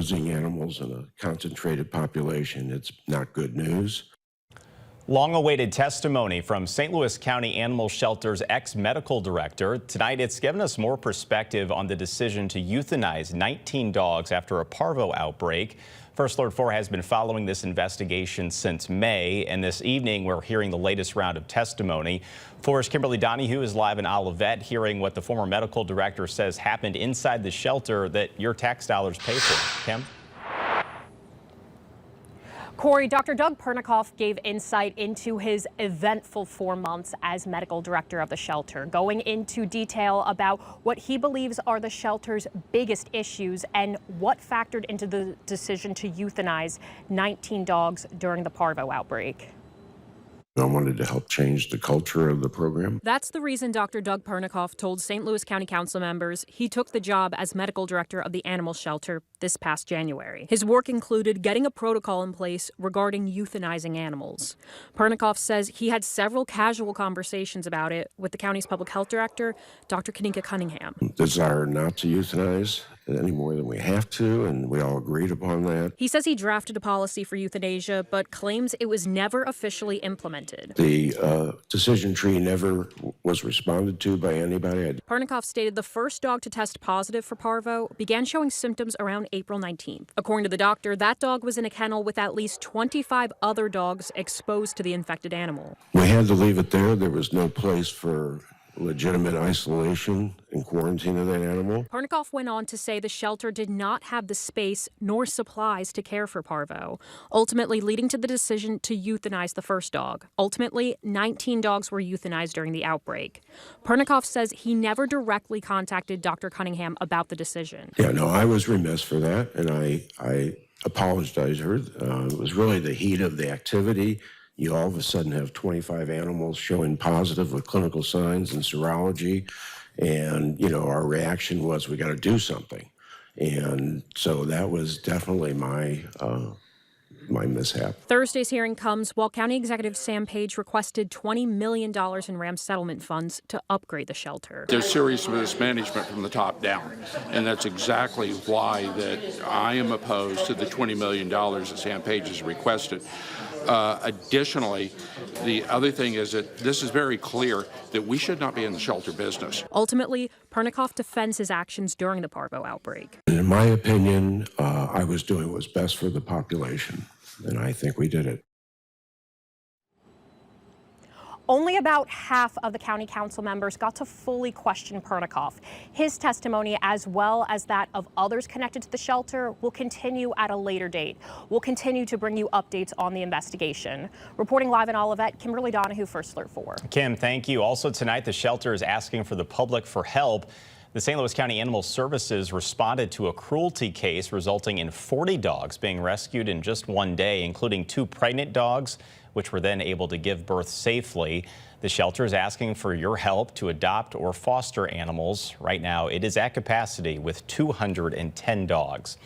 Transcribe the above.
losing animals in a concentrated population. It's not good news. Long-awaited testimony from St. Louis County Animal Shelter's ex-medical director. Tonight, it's given us more perspective on the decision to euthanize 19 dogs after a parvo outbreak. First Alert 4 has been following this investigation since May, and this evening we're hearing the latest round of testimony. 4's Kimberly Donahue is live in Olivet, hearing what the former medical director says happened inside the shelter that your tax dollars pay for. Kim? Corey, Dr. Doug Pernikov gave insight into his eventful 4 months as medical director of the shelter, going into detail about what he believes are the shelter's biggest issues and what factored into the decision to euthanize 19 dogs during the parvo outbreak. I wanted to help change the culture of the program. That's the reason Dr. Doug Pernikov told St. Louis County Council members he took the job as medical director of the animal shelter this past January. His work included getting a protocol in place regarding euthanizing animals. Pernikov says he had several casual conversations about it with the county's public health director, Dr. Kanika Cunningham. Desire not to euthanize any more than we have to, and we all agreed upon that. He says he drafted a policy for euthanasia, but claims it was never officially implemented. The decision tree never was responded to by anybody. Pernikoff stated the first dog to test positive for parvo began showing symptoms around April 19th. According to the doctor, that dog was in a kennel with at least 25 other dogs exposed to the infected animal. We had to leave it there. There was no place for legitimate isolation and quarantine of that animal. Pernikoff went on to say the shelter did not have the space nor supplies to care for parvo, ultimately leading to the decision to euthanize the first dog. Ultimately, 19 dogs were euthanized during the outbreak. Pernikoff says he never directly contacted Dr. Cunningham about the decision. Yeah, no, I was remiss for that, and I apologized to her. It was really the heat of the activity. You all of a sudden have 25 animals showing positive with clinical signs and serology. And, you know, our reaction was we got to do something. And so that was definitely my mishap. Thursday's hearing comes while County Executive Sam Page requested $20 million in RAM settlement funds to upgrade the shelter. There's serious mismanagement from the top down, and that's exactly why that I am opposed to the $20 million that Sam Page has requested. Additionally, the other thing is that this is very clear that we should not be in the shelter business. Ultimately, Pernikoff defends his actions during the parvo outbreak. In my opinion, I was doing what was best for the population, and I think we did it. Only about half of the county council members got to fully question Pernikoff. His testimony, as well as that of others connected to the shelter, will continue at a later date. We'll continue to bring you updates on the investigation. Reporting live in Olivet, Kimberly Donahue, First Alert 4. Kim, thank you. Also tonight, the shelter is asking for the public for help. The St. Louis County Animal Services responded to a cruelty case resulting in 40 dogs being rescued in just one day, including 2 pregnant dogs, which were then able to give birth safely. The shelter is asking for your help to adopt or foster animals. Right now, it is at capacity with 210 dogs.